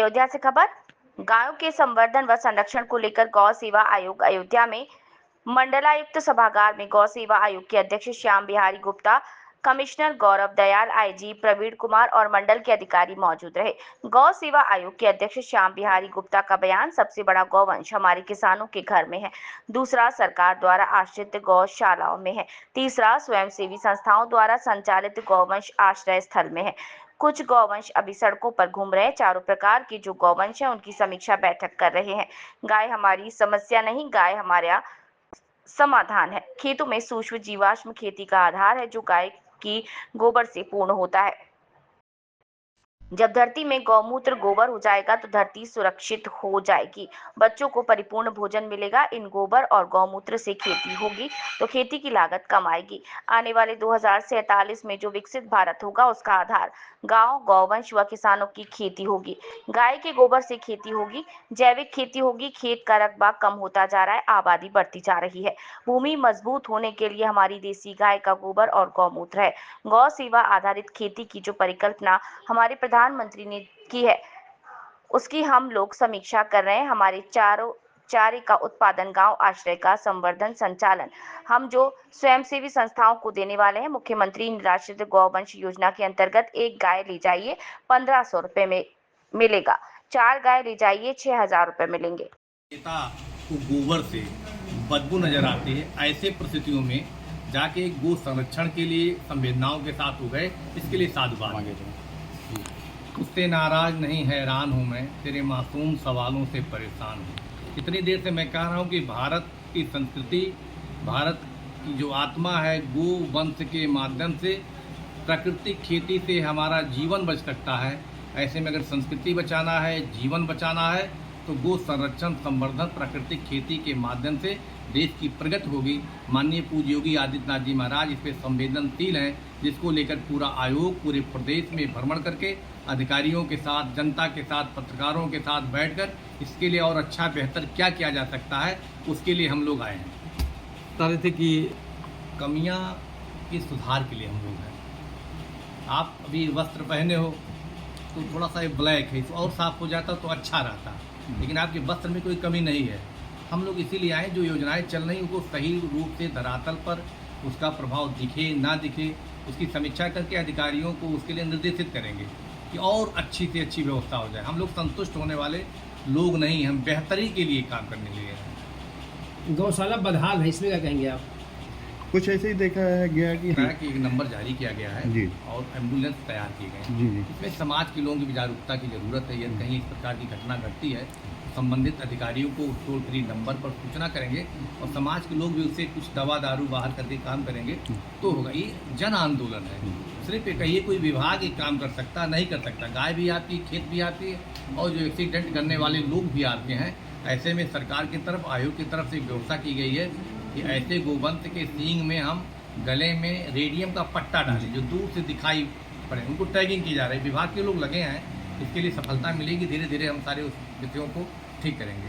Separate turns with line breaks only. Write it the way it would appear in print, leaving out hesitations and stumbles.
अयोध्या से खबर। गायों के संवर्धन व संरक्षण को लेकर गौ सेवा आयोग अयोध्या में मंडलायुक्त सभागार में गौ सेवा आयोग के अध्यक्ष श्याम बिहारी गुप्ता, कमिश्नर गौरव दयाल, आईजी प्रवीण कुमार और मंडल के अधिकारी मौजूद रहे। गौ सेवा आयोग के अध्यक्ष श्याम बिहारी गुप्ता का बयान, सबसे बड़ा गौवंश हमारे किसानों के घर में है, दूसरा सरकार द्वारा आश्रित गौशालाओं में है, तीसरा स्वयंसेवी संस्थाओं द्वारा संचालित गौवंश आश्रय स्थल में है। कुछ गौवंश अभी सड़कों पर घूम रहे हैं। चारों प्रकार के जो गौवंश हैं उनकी समीक्षा बैठक कर रहे हैं। गाय हमारी समस्या नहीं, गाय हमारा समाधान है। खेतों में सूक्ष्म जीवाश्म खेती का आधार है जो गाय की गोबर से पूर्ण होता है। जब धरती में गौमूत्र गोबर हो जाएगा तो धरती सुरक्षित हो जाएगी, बच्चों को परिपूर्ण भोजन मिलेगा। इन गोबर और गौमूत्र से खेती होगी तो खेती की लागत कम आएगी। आने वाले 2047 में जो विकसित भारत होगा उसका आधार गांव, गौवंश व किसानों की खेती होगी। गाय के गोबर से खेती होगी, जैविक खेती होगी। खेत का रकबा कम होता जा रहा है, आबादी बढ़ती जा रही है। भूमि मजबूत होने के लिए हमारी देसी गाय का गोबर और गौमूत्र है। गौ सेवा आधारित खेती की जो परिकल्पना हमारे प्रधानमंत्री ने की है उसकी हम लोग समीक्षा कर रहे हैं। हमारे चारे का उत्पादन, गांव आश्रय का संवर्धन, संचालन हम जो स्वयंसेवी संस्थाओं को देने वाले हैं। मुख्यमंत्री निराश्रित गौवंश योजना के अंतर्गत एक गाय ले जाइए 1500 रुपए में मिलेगा, 4 गाय ले जाइए 6000 रुपए मिलेंगे।
नेता को गोबर से बदबू नजर आती है, ऐसे परिस्थितियों में जाके गो संरक्षण के लिए संवेदनाओं के साथ हो गए, इसके लिए साधुवाद। उससे नाराज नहीं, हैरान हूँ मैं, तेरे मासूम सवालों से परेशान हूँ। इतनी देर से मैं कह रहा हूँ कि भारत की संस्कृति, भारत की जो आत्मा है, गो वंश के माध्यम से प्राकृतिक खेती से हमारा जीवन बच सकता है। ऐसे में अगर संस्कृति बचाना है, जीवन बचाना है, तो गो संरक्षण, संवर्धन, प्राकृतिक खेती के माध्यम से देश की प्रगति होगी। माननीय पूज्य योगी आदित्यनाथ जी महाराज इस पर संवेदनशील हैं, जिसको लेकर पूरा आयोग पूरे प्रदेश में भ्रमण करके अधिकारियों के साथ, जनता के साथ, पत्रकारों के साथ बैठकर इसके लिए और अच्छा बेहतर क्या किया जा सकता है, उसके लिए हम लोग आए हैं।
बता थे कि
कमियां के सुधार के लिए हम लोग हैं। आप अभी वस्त्र पहने हो तो थोड़ा सा ब्लैक है, और साफ हो जाता तो अच्छा रहता, लेकिन आपके वस्त्र में कोई कमी नहीं है। हम लोग इसीलिए आए, जो योजनाएं चल रही उनको सही रूप से धरातल पर उसका प्रभाव दिखे ना दिखे, उसकी समीक्षा करके अधिकारियों को उसके लिए निर्देशित करेंगे कि और अच्छी से अच्छी व्यवस्था हो जाए। हम लोग संतुष्ट होने वाले लोग नहीं, हम बेहतरी के लिए काम करने के लिए हैं।
गौशाला बदहाल है, इसमें क्या कहेंगे आप?
कुछ ऐसे ही देखा गया कि
एक नंबर जारी किया गया है
जी,
और एम्बुलेंस तैयार किए गए हैं।
जी जी,
इसमें समाज के लोगों की जागरूकता की जरूरत है। यदि कहीं इस प्रकार की घटना घटती है, संबंधित अधिकारियों को टोल फ्री नंबर पर सूचना करेंगे और समाज के लोग भी उससे कुछ दवा दारू बाहर करके काम करेंगे तो होगा। ये जन आंदोलन है, सिर्फ कहिए कोई विभाग एक काम कर सकता नहीं कर सकता। गाय भी आती है, खेत भी आती है और जो एक्सीडेंट करने वाले लोग भी आते हैं। ऐसे में सरकार की तरफ, आयोग की तरफ से व्यवस्था की गई है कि ऐसे गोवंश के सींग में हम गले में रेडियम का पट्टा डालें जो दूर से दिखाई पड़े। उनको टैगिंग की जा रही है, विभाग के लोग लगे हैं, इसके लिए सफलता मिलेगी। धीरे धीरे हम सारे उस विषयों को ठीक करेंगे।